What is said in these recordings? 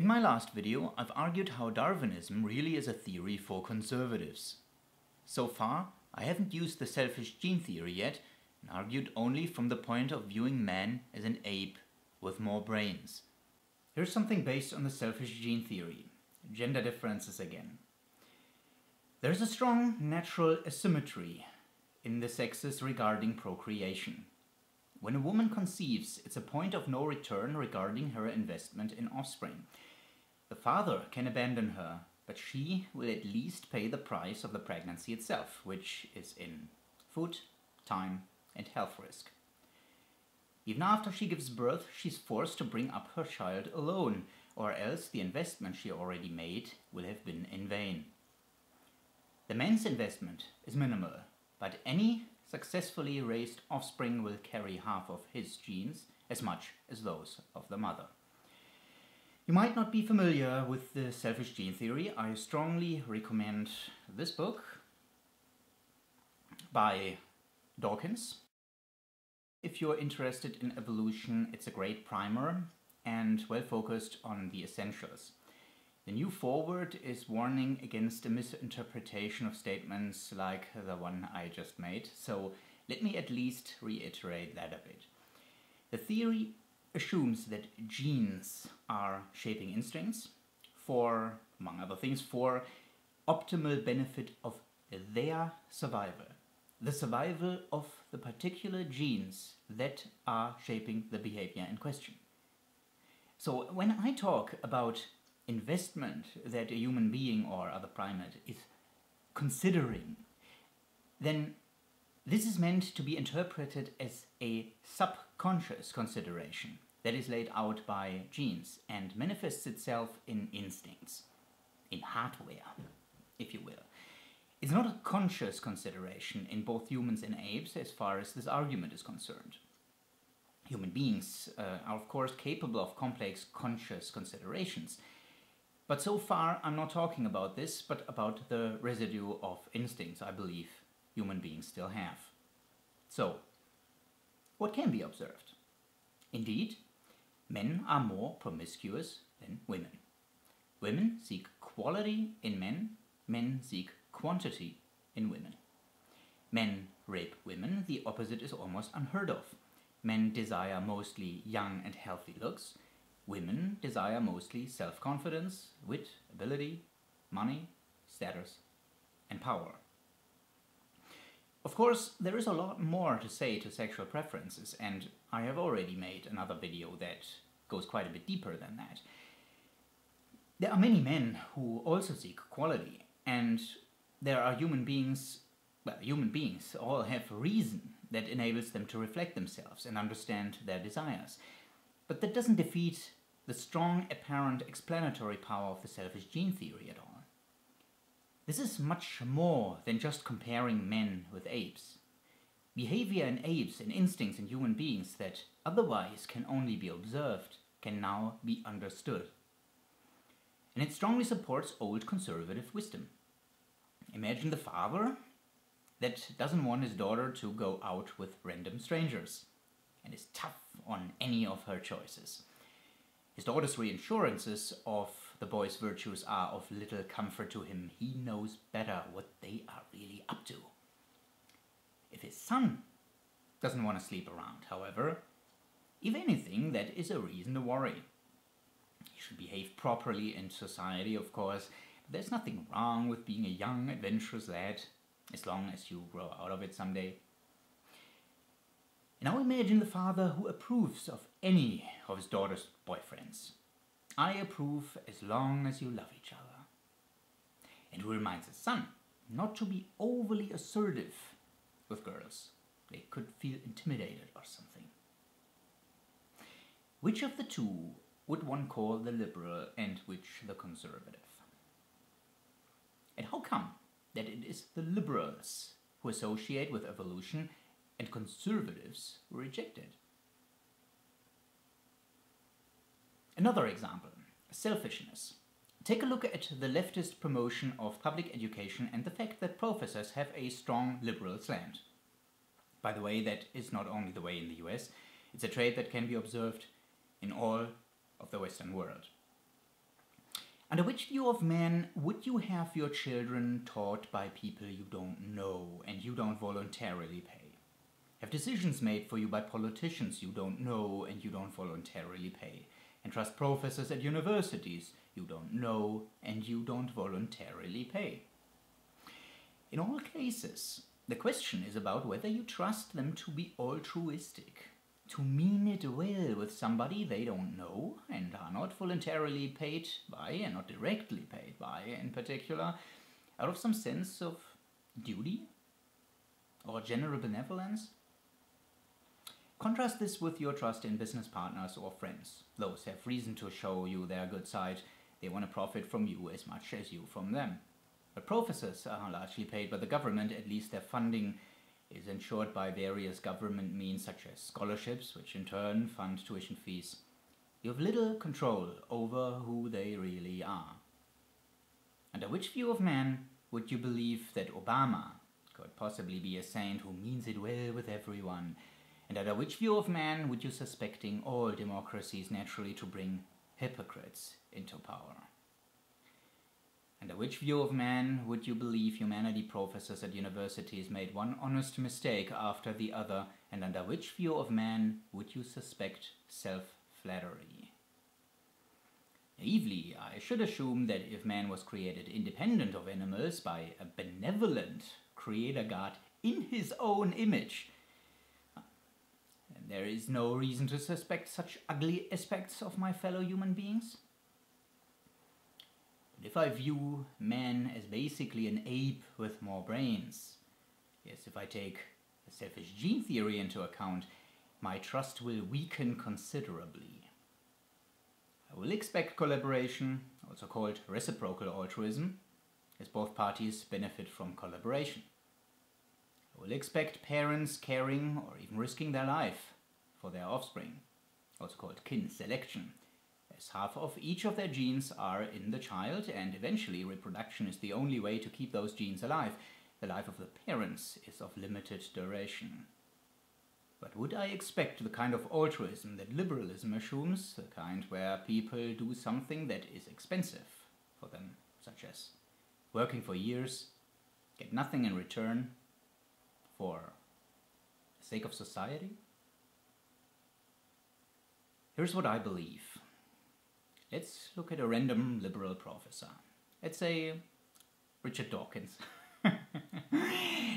In my last video, I've argued how Darwinism really is a theory for conservatives. So far, I haven't used the selfish gene theory yet, and argued only from the point of viewing man as an ape with more brains. Here's something based on the selfish gene theory. Gender differences again. There's a strong natural asymmetry in the sexes regarding procreation. When a woman conceives, it's a point of no return regarding her investment in offspring. The father can abandon her, but she will at least pay the price of the pregnancy itself, which is in food, time, and health risk. Even after she gives birth, she's forced to bring up her child alone, or else the investment she already made will have been in vain. The man's investment is minimal, but any successfully raised offspring will carry half of his genes as much as those of the mother. You might not be familiar with the selfish gene theory. I strongly recommend this book by Dawkins. If you're interested in evolution, it's a great primer and well focused on the essentials. The new foreword is warning against a misinterpretation of statements like the one I just made, so let me at least reiterate that a bit. The theory assumes that genes are shaping instincts for, among other things, for optimal benefit of their survival. The survival of the particular genes that are shaping the behavior in question. So when I talk about investment that a human being or other primate is considering, then this is meant to be interpreted as a subconscious consideration that is laid out by genes and manifests itself in instincts, in hardware, if you will. It's not a conscious consideration in both humans and apes as far as this argument is concerned. Human beings are of course capable of complex conscious considerations, but so far I'm not talking about this, but about the residue of instincts I believe human beings still have. So, what can be observed? Indeed, men are more promiscuous than women. Women seek quality in men, men seek quantity in women. Men rape women, the opposite is almost unheard of. Men desire mostly young and healthy looks. Women desire mostly self-confidence, wit, ability, money, status, and power. Of course, there is a lot more to say to sexual preferences, and I have already made another video that goes quite a bit deeper than that. There are many men who also seek quality, and there are human beings all have reason that enables them to reflect themselves and understand their desires. But that doesn't defeat the strong apparent explanatory power of the selfish gene theory at all. This is much more than just comparing men with apes. Behavior in apes and instincts in human beings that otherwise can only be observed can now be understood. And it strongly supports old conservative wisdom. Imagine the father that doesn't want his daughter to go out with random strangers and is tough on any of her choices. His daughter's reassurances of the boy's virtues are of little comfort to him. He knows better what they are really up to. If his son doesn't want to sleep around, however, if anything, that is a reason to worry. He should behave properly in society, of course. But there's nothing wrong with being a young, adventurous lad, as long as you grow out of it someday. Now imagine the father who approves of any of his daughter's boyfriends. I approve as long as you love each other. And who reminds his son not to be overly assertive with girls. They could feel intimidated or something. Which of the two would one call the liberal and which the conservative? And how come that it is the liberals who associate with evolution and conservatives who reject it? Another example, selfishness. Take a look at the leftist promotion of public education and the fact that professors have a strong liberal slant. By the way, that is not only the way in the US, it's a trait that can be observed in all of the Western world. Under which view of man would you have your children taught by people you don't know and you don't voluntarily pay? Have decisions made for you by politicians you don't know and you don't voluntarily pay? And trust professors at universities you don't know and you don't voluntarily pay? In all cases, the question is about whether you trust them to be altruistic, to mean it well with somebody they don't know and are not voluntarily paid by and not directly paid by in particular, out of some sense of duty or general benevolence. Contrast this with your trust in business partners or friends. Those have reason to show you their good side. They want to profit from you as much as you from them. But professors are largely paid by the government, at least their funding is ensured by various government means such as scholarships, which in turn fund tuition fees. You have little control over who they really are. Under which view of man would you believe that Obama could possibly be a saint who means it well with everyone? And under which view of man would you suspecting all democracies naturally to bring hypocrites into power? Under which view of man would you believe humanity professors at universities made one honest mistake after the other, and under which view of man would you suspect self-flattery? Naively, I should assume that if man was created independent of animals by a benevolent creator God in his own image, there is no reason to suspect such ugly aspects of my fellow human beings. But if I view man as basically an ape with more brains, yes, if I take the selfish gene theory into account, my trust will weaken considerably. I will expect collaboration, also called reciprocal altruism, as both parties benefit from collaboration. I will expect parents caring or even risking their life for their offspring, also called kin selection, as half of each of their genes are in the child, and eventually reproduction is the only way to keep those genes alive. The life of the parents is of limited duration. But would I expect the kind of altruism that liberalism assumes, the kind where people do something that is expensive for them, such as working for years, get nothing in return, for the sake of society? Here's what I believe. Let's look at a random liberal professor. Let's say Richard Dawkins.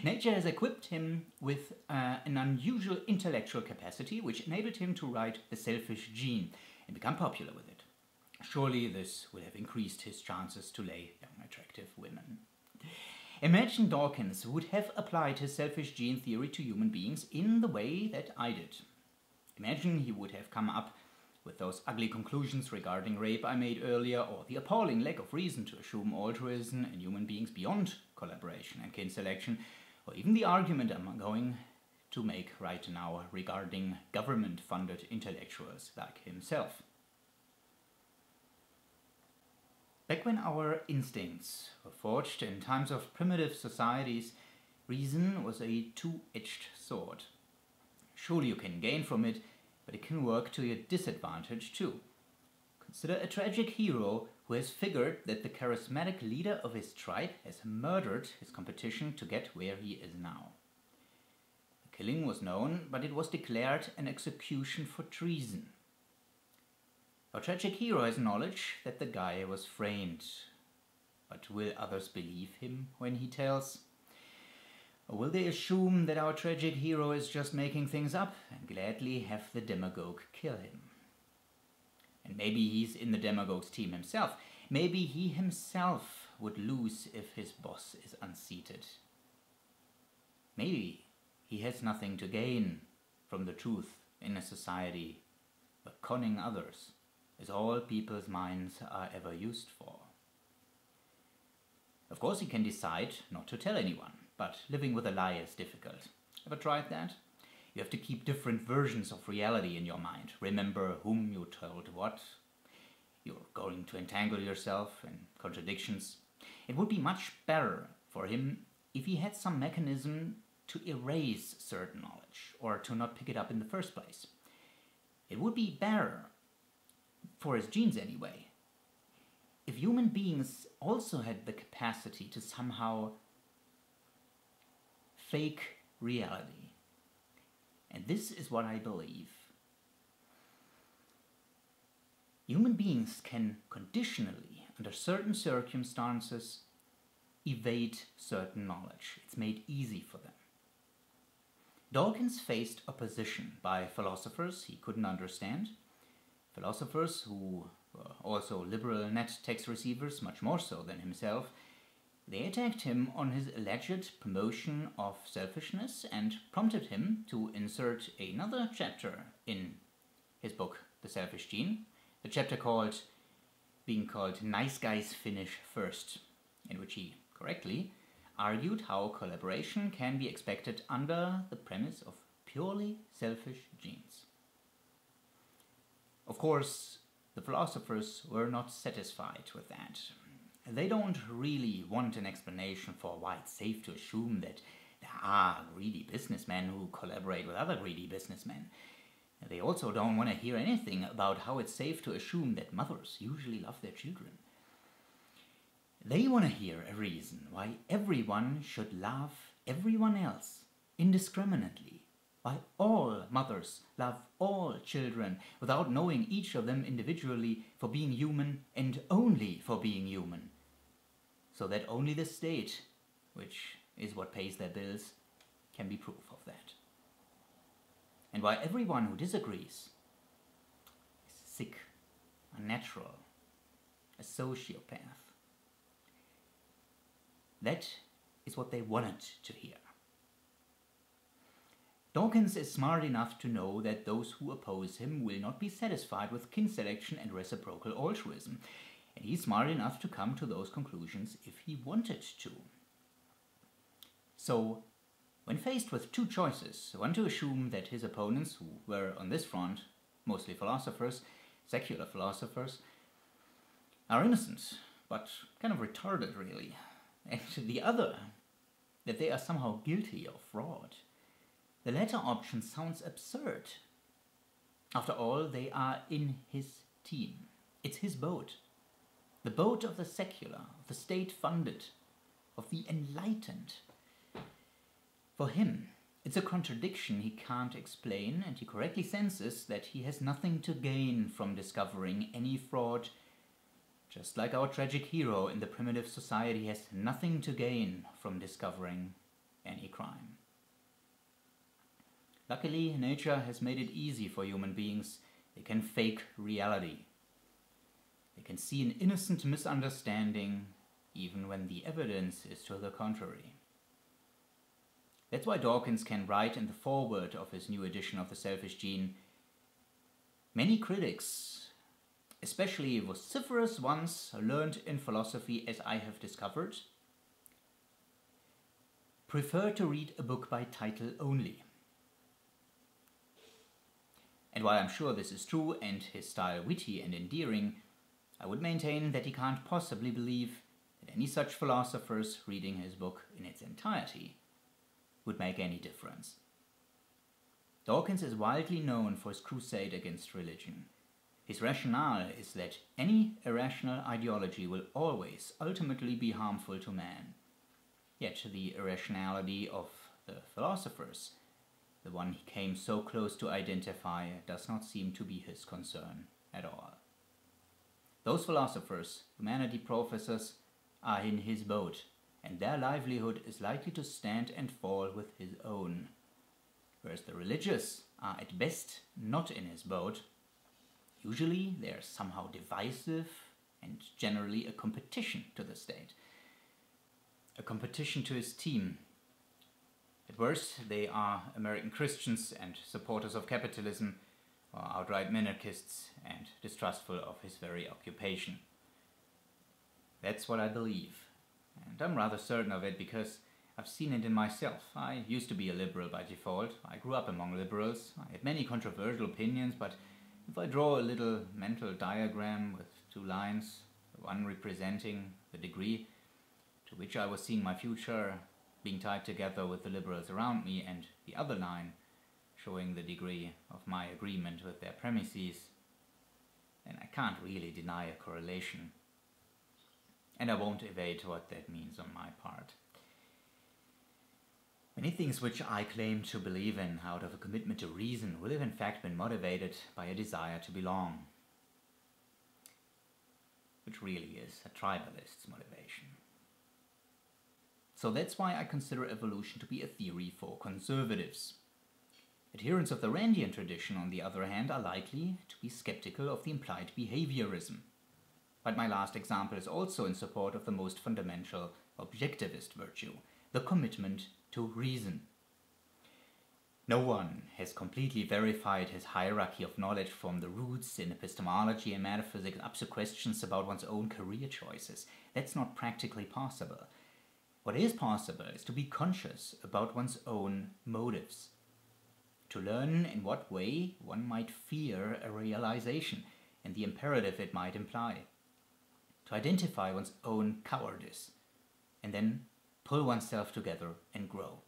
Nature has equipped him with an unusual intellectual capacity which enabled him to write The Selfish Gene and become popular with it. Surely this will have increased his chances to lay young, attractive women. Imagine Dawkins would have applied his selfish gene theory to human beings in the way that I did. Imagine he would have come up with those ugly conclusions regarding rape I made earlier, or the appalling lack of reason to assume altruism in human beings beyond collaboration and kin selection, or even the argument I'm going to make right now regarding government-funded intellectuals like himself. Back when our instincts were forged in times of primitive societies, reason was a two-edged sword. Surely you can gain from it, but it can work to your disadvantage too. Consider a tragic hero who has figured that the charismatic leader of his tribe has murdered his competition to get where he is now. The killing was known, but it was declared an execution for treason. Our tragic hero has knowledge that the guy was framed. But will others believe him when he tells? Or will they assume that our tragic hero is just making things up and gladly have the demagogue kill him? And maybe he's in the demagogue's team himself. Maybe he himself would lose if his boss is unseated. Maybe he has nothing to gain from the truth in a society, but conning others is all people's minds are ever used for. Of course, he can decide not to tell anyone, but living with a lie is difficult. Ever tried that? You have to keep different versions of reality in your mind. Remember whom you told what. You're going to entangle yourself in contradictions. It would be much better for him if he had some mechanism to erase certain knowledge, or to not pick it up in the first place. It would be better, for his genes anyway, if human human beings also had the capacity to somehow fake reality. And this is what I believe. Human beings can conditionally, under certain circumstances, evade certain knowledge. It's made easy for them. Dawkins faced opposition by philosophers he couldn't understand, philosophers who were also liberal net tax receivers, much more so than himself. They attacked him on his alleged promotion of selfishness and prompted him to insert another chapter in his book, The Selfish Gene, the chapter being called Nice Guys Finish First, in which he correctly argued how collaboration can be expected under the premise of purely selfish genes. Of course, the philosophers were not satisfied with that. They don't really want an explanation for why it's safe to assume that there are greedy businessmen who collaborate with other greedy businessmen. They also don't want to hear anything about how it's safe to assume that mothers usually love their children. They want to hear a reason why everyone should love everyone else indiscriminately, why all mothers love all children without knowing each of them individually for being human and only for being human, so that only the state, which is what pays their bills, can be proof of that. And why everyone who disagrees is sick, unnatural, a sociopath. That is what they wanted to hear. Dawkins is smart enough to know that those who oppose him will not be satisfied with kin selection and reciprocal altruism, and he's smart enough to come to those conclusions if he wanted to. So, when faced with two choices, one to assume that his opponents, who were on this front, mostly philosophers, secular philosophers, are innocent, but kind of retarded really, and the other, that they are somehow guilty of fraud, the latter option sounds absurd. After all, they are in his team. It's his boat. The boat of the secular, of the state-funded, of the enlightened. For him, it's a contradiction he can't explain, and he correctly senses that he has nothing to gain from discovering any fraud, just like our tragic hero in the primitive society has nothing to gain from discovering any crime. Luckily, nature has made it easy for human beings. They can fake reality. They can see an innocent misunderstanding, even when the evidence is to the contrary. That's why Dawkins can write in the foreword of his new edition of The Selfish Gene, "Many critics, especially vociferous ones learned in philosophy as I have discovered, prefer to read a book by title only." And while I'm sure this is true and his style witty and endearing, I would maintain that he can't possibly believe that any such philosophers reading his book in its entirety would make any difference. Dawkins is widely known for his crusade against religion. His rationale is that any irrational ideology will always ultimately be harmful to man. Yet the irrationality of the philosophers, the one he came so close to identify, does not seem to be his concern at all. Those philosophers, humanity professors, are in his boat, and their livelihood is likely to stand and fall with his own. Whereas the religious are at best not in his boat. Usually they are somehow divisive and generally a competition to the state. A competition to his team. At worst, they are American Christians and supporters of capitalism, or outright minarchists and distrustful of his very occupation. That's what I believe, and I'm rather certain of it because I've seen it in myself. I used to be a liberal by default. I grew up among liberals. I had many controversial opinions, but if I draw a little mental diagram with two lines, one representing the degree to which I was seeing my future being tied together with the liberals around me, and the other line showing the degree of my agreement with their premises, then I can't really deny a correlation. and I won't evade what that means on my part. Many things which I claim to believe in out of a commitment to reason will have in fact been motivated by a desire to belong, which really is a tribalist's motivation. So that's why I consider evolution to be a theory for conservatives. Adherents of the Randian tradition, on the other hand, are likely to be skeptical of the implied behaviorism. But my last example is also in support of the most fundamental objectivist virtue, the commitment to reason. No one has completely verified his hierarchy of knowledge from the roots in epistemology and metaphysics up to questions about one's own career choices. That's not practically possible. What is possible is to be conscious about one's own motives, to learn in what way one might fear a realization and the imperative it might imply, to identify one's own cowardice, and then pull oneself together and grow.